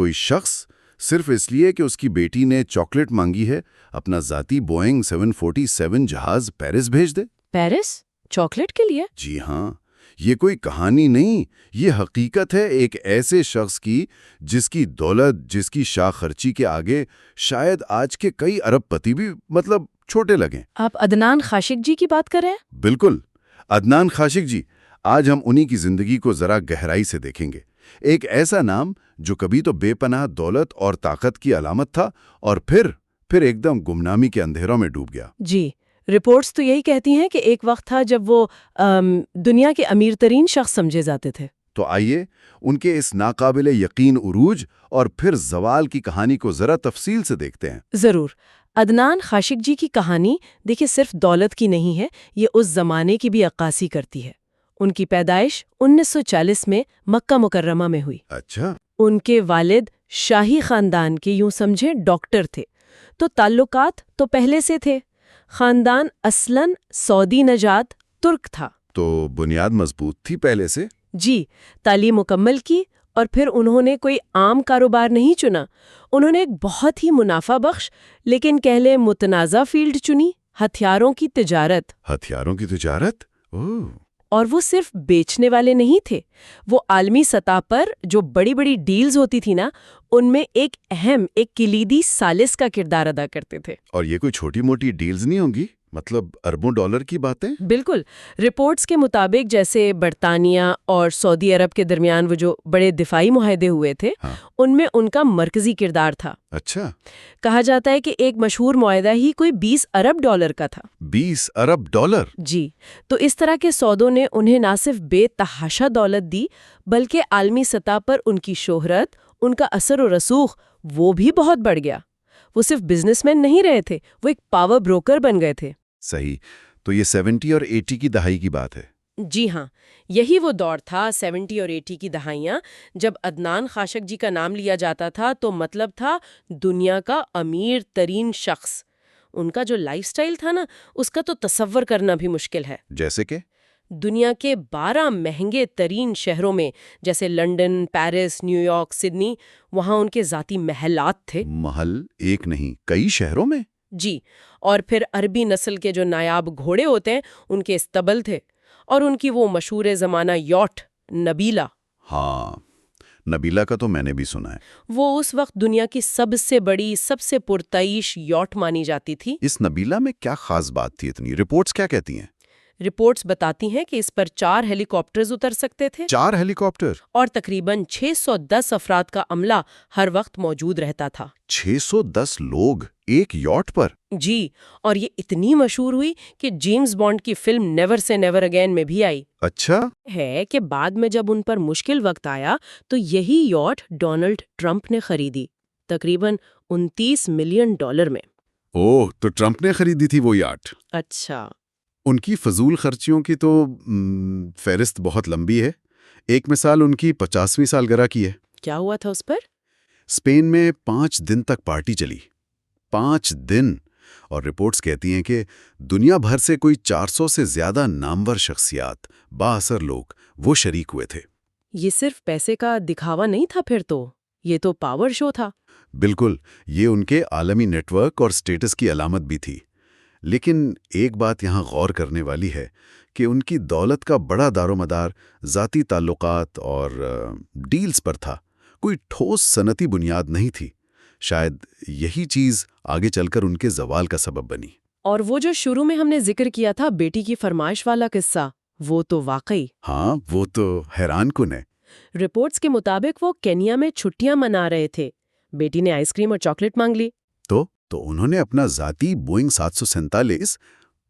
کوئی شخص صرف اس لیے کہ اس کی بیٹی نے چاکلیٹ مانگی ہے اپنا ذاتی بوئنگ 747 جہاز پیرس بھیج دے؟ پیرس؟ چاکلیٹ کے لیے؟ جی ہاں، یہ کوئی کہانی نہیں، یہ حقیقت ہے ایک ایسے شخص کی جس کی دولت، جس کی شاہ خرچی کے آگے شاید آج کے کئی ارب پتی بھی چھوٹے لگیں۔ آپ عدنان خاشق جی کی بات کر رہے ہیں؟ بالکل، عدنان خاشق جی۔ آج ہم انہی کی زندگی کو ذرا گہرائی سے دیکھیں گے۔ ایک ایسا نام جو کبھی تو بے پناہ دولت اور طاقت کی علامت تھا اور پھر ایک دم گمنامی کے اندھیروں میں ڈوب گیا۔ جی، رپورٹس تو یہی کہتی ہیں کہ ایک وقت تھا جب وہ دنیا کے امیر ترین شخص سمجھے جاتے تھے۔ تو آئیے ان کے اس ناقابل یقین عروج اور پھر زوال کی کہانی کو ذرا تفصیل سے دیکھتے ہیں۔ ضرور۔ عدنان خاشق جی کی کہانی دیکھیں صرف دولت کی نہیں ہے، یہ اس زمانے کی بھی عکاسی کرتی ہے۔ ان کی پیدائش 1940 میں مکہ مکرمہ میں ہوئی۔ اچھا۔ ان کے والد شاہی خاندان کے یوں سمجھیں ڈاکٹر تھے، تو تعلقات تو پہلے سے تھے۔ خاندان اصلاً سعودی نژاد ترک تھا۔ تو بنیاد مضبوط تھی پہلے سے؟ جی، تعلیم مکمل کی اور پھر انہوں نے کوئی عام کاروبار نہیں چنا، انہوں نے ایک بہت ہی منافع بخش لیکن کہہ لیں متنازع فیلڈ چنی، ہتھیاروں کی تجارت۔ ہتھیاروں کی تجارت؟ اوہ! اور وہ صرف بیچنے والے نہیں تھے، وہ عالمی سطح پر جو بڑی بڑی ڈیلز ہوتی تھی نا، ان میں ایک اہم، ایک کلیدی ثالث کا کردار ادا کرتے تھے۔ اور یہ کوئی چھوٹی موٹی ڈیلز نہیں ہوں گی؟ اربوں ڈالر کی باتیں؟ بالکل۔ رپورٹس کے مطابق جیسے برطانیہ اور سعودی عرب کے درمیان وہ جو بڑے دفاعی معاہدے ہوئے تھے، ان میں ان کا مرکزی کردار تھا۔ اچھا۔ کہا جاتا ہے کہ ایک مشہور معاہدہ ہی کوئی 20 ارب ڈالر کا تھا۔ 20 ارب ڈالر؟ جی، تو اس طرح کے سودوں نے انہیں نہ صرف بے تحاشا دولت دی، بلکہ عالمی سطح پر ان کی شہرت، ان کا اثر و رسوخ وہ بھی بہت بڑھ گیا۔ وہ صرف بزنس مین نہیں رہے تھے، وہ ایک پاور بروکر بن گئے تھے۔ صحیح۔ تو یہ 70 اور 80 کی دہائی کی بات ہے؟ جی ہاں، یہی وہ دور تھا 70 اور 80 کی دہائیاں، جب عدنان خاشق جی کا نام لیا جاتا تھا تو مطلب تھا دنیا کا امیر ترین شخص۔ ان کا جو لائف سٹائل تھا نا، اس کا تو تصور کرنا بھی مشکل ہے۔ جیسے کہ؟ دنیا کے 12 مہنگے ترین شہروں میں جیسے London, Paris, new York, Sydney, وہاں ان کے ذاتی محلات تھے۔ محل ایک نہیں، کئی شہروں میں؟ جی، اور پھر عربی نسل کے جو نایاب گھوڑے ہوتے ہیں ان کے استبل تھے، اور ان کی وہ مشہور زمانہ یاٹ نبیلہ۔ ہاں، نبیلہ کا تو میں نے بھی سنا ہے۔ وہ اس وقت دنیا کی سب سے بڑی، سب سے پرتعیش یاٹ مانی جاتی تھی۔ اس نبیلہ میں کیا خاص بات تھی اتنی؟ رپورٹس کیا کہتی ہیں؟ رپورٹس بتاتی ہیں کہ اس پر 4 ہیلی کاپٹرز اتر سکتے تھے، 4 ہیلی کاپٹر؟ اور تقریباً 610 افراد کا عملہ ہر وقت موجود رہتا تھا۔ 610 لوگ ایک یاٹ پر؟ جی، اور یہ اتنی مشہور ہوئی کہ جیمز بانڈ کی فلم نیور سے نیور اگین میں بھی آئی۔ اچھا۔ ہے کہ بعد میں جب ان پر مشکل وقت آیا تو یہی یاٹ ڈونلڈ ٹرمپ نے خریدی، تقریباً 29 ملین ڈالر میں۔ اوہ، تو ٹرمپ نے خریدی تھی وہ یاٹ؟ اچھا۔ ان کی فضول خرچیوں کی تو فہرست بہت لمبی ہے۔ ایک مثال ان کی 50ویں سالگرہ کی ہے۔ کیا ہوا تھا اس پر؟ اسپین میں 5 دن تک پارٹی چلی۔ 5 دن! اور رپورٹس کہتی ہیں کہ دنیا بھر سے کوئی 400 سے زیادہ نامور شخصیات، بااثر لوگ وہ شریک ہوئے تھے۔ یہ صرف پیسے کا دکھاوا نہیں تھا، پھر تو یہ تو پاور شو تھا۔ بالکل، یہ ان کے عالمی نیٹ ورک اور سٹیٹس کی علامت بھی تھی۔ لیکن ایک بات یہاں غور کرنے والی ہے کہ ان کی دولت کا بڑا دار و مدار ذاتی تعلقات اور ڈیلز پر تھا، کوئی ٹھوس صنعتی بنیاد نہیں تھی۔ شاید یہی چیز آگے چل کر ان کے زوال کا سبب بنی۔ اور وہ جو شروع میں ہم نے ذکر کیا تھا بیٹی کی فرمائش والا قصہ، وہ تو واقعی ہاں، وہ تو حیران کن ہے۔ رپورٹس کے مطابق وہ کینیا میں چھٹیاں منا رہے تھے، بیٹی نے آئس کریم اور چاکلیٹ مانگ لی تو انہوں نے اپنا ذاتی بوئنگ 747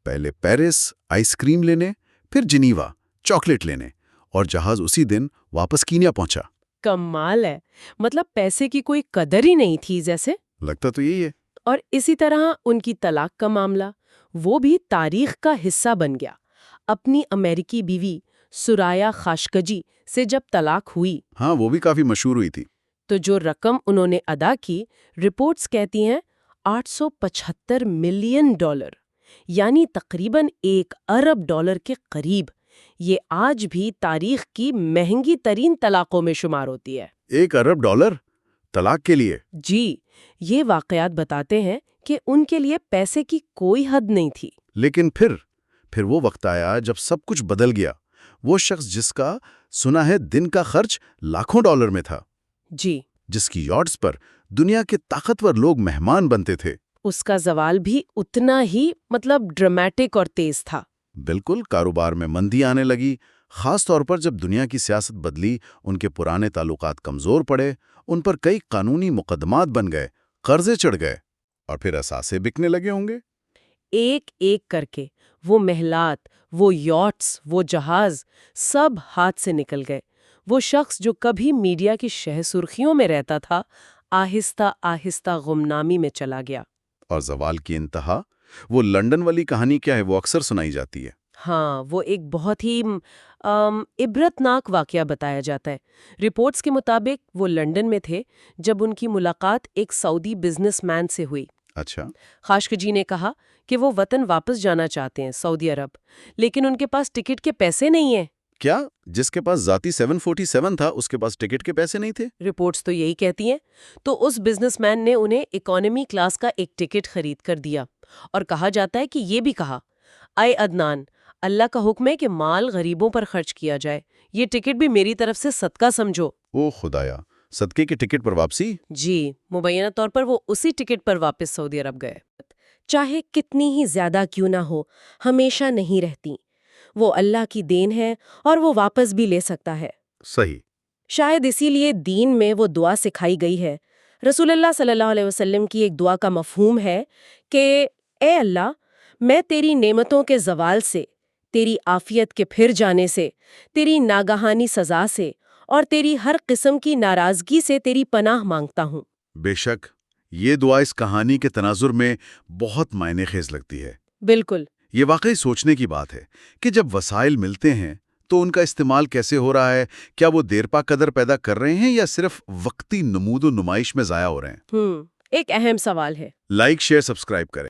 پہلے پیرس آئس کریم لینے، پھر جنیوا چاکلیٹ لینے، اور جہاز اسی دن واپس کینیا پہنچا۔ کمال ہے، مطلب پیسے کی کوئی قدر ہی نہیں تھی جیسے۔ لگتا تو یہی ہے۔ اور اسی طرح ان کی طلاق کا معاملہ، وہ بھی تاریخ کا حصہ بن گیا۔ اپنی امریکی بیوی سرایا خاشقجی سے جب طلاق ہوئی، ہاں، وہ بھی کافی مشہور ہوئی تھی، تو جو رقم انہوں نے ادا کی، رپورٹس کہتی ہیں 875 ملین ڈالر، یعنی تقریباً 1 ارب ڈالر کے قریب۔ یہ آج بھی تاریخ کی مہنگی ترین طلاقوں میں شمار ہوتی ہے۔ 1 ارب ڈالر؟ طلاق کے لیے؟ جی، یہ واقعات بتاتے ہیں کہ ان کے لیے پیسے کی کوئی حد نہیں تھی۔ لیکن پھر وہ وقت آیا جب سب کچھ بدل گیا۔ وہ شخص جس کا سنا ہے دن کا خرچ لاکھوں ڈالر میں تھا، جی، جس کی یاٹس پر دنیا کے طاقتور لوگ مہمان بنتے تھے، اس کا زوال بھی اتنا ہی ڈرامیٹک اور تیز تھا۔ بالکل کاروبار میں مندی آنے لگی، خاص طور پر جب دنیا کی سیاست بدلی، ان کے پرانے تعلقات کمزور پڑے، ان پر کئی قانونی مقدمات بن گئے، قرضے چڑھ گئے، اور پھر اثاثے بکنے لگے ہوں گے۔ ایک ایک کر کے وہ محلات، وہ یاٹس، وہ جہاز سب ہاتھ سے نکل گئے۔ وہ شخص جو کبھی میڈیا کی شہ سرخیوں میں رہتا تھا، آہستہ آہستہ غمنامی میں چلا گیا۔ اور زوال کی انتہا، وہ لندن والی کہانی کیا ہے، وہ اکثر سنائی جاتی ہے۔ ہاں، وہ ایک بہت ہی عبرتناک واقعہ بتایا جاتا ہے۔ رپورٹس کے مطابق وہ لندن میں تھے جب ان کی ملاقات ایک سعودی بزنس مین سے ہوئی۔ اچھا، خاشقجی جی نے کہا کہ وہ وطن واپس جانا چاہتے ہیں، سعودی عرب، لیکن ان کے پاس ٹکٹ کے پیسے نہیں ہیں۔ کیا جس کے پاس ذاتی 747 تھا اس کے پاس ٹکٹ کے پیسے نہیں تھے؟ رپورٹس تو یہی کہتی ہیں۔ تو اس بزنس مین نے انہیں اکانومی کلاس کا ایک ٹکٹ خرید کر دیا، اور کہا جاتا ہے کہ یہ بھی کہا، اے عدنان، اللہ کا حکم ہے کہ مال غریبوں پر خرچ کیا جائے، یہ ٹکٹ بھی میری طرف سے صدقہ سمجھو۔ او خدایا، صدقے کے ٹکٹ پر واپسی؟ جی، مبینہ طور پر وہ اسی ٹکٹ پر واپس سعودی عرب گئے۔ چاہے کتنی ہی زیادہ کیوں نہ ہو، ہمیشہ نہیں رہتی۔ وہ اللہ کی دین ہے اور وہ واپس بھی لے سکتا ہے۔ صحیح۔ شاید اسی لیے دین میں وہ دعا سکھائی گئی ہے۔ رسول اللہ صلی اللہ علیہ وسلم کی ایک دعا کا مفہوم ہے کہ اے اللہ، میں تیری نعمتوں کے زوال سے، تیری عافیت کے پھر جانے سے، تیری ناگہانی سزا سے اور تیری ہر قسم کی ناراضگی سے تیری پناہ مانگتا ہوں۔ بے شک یہ دعا اس کہانی کے تناظر میں بہت معنی خیز لگتی ہے۔ بالکل۔ یہ واقعی سوچنے کی بات ہے کہ جب وسائل ملتے ہیں تو ان کا استعمال کیسے ہو رہا ہے؟ کیا وہ دیر پا قدر پیدا کر رہے ہیں یا صرف وقتی نمود و نمائش میں ضائع ہو رہے ہیں؟ ایک اہم سوال ہے۔ لائک، شیئر، سبسکرائب کریں۔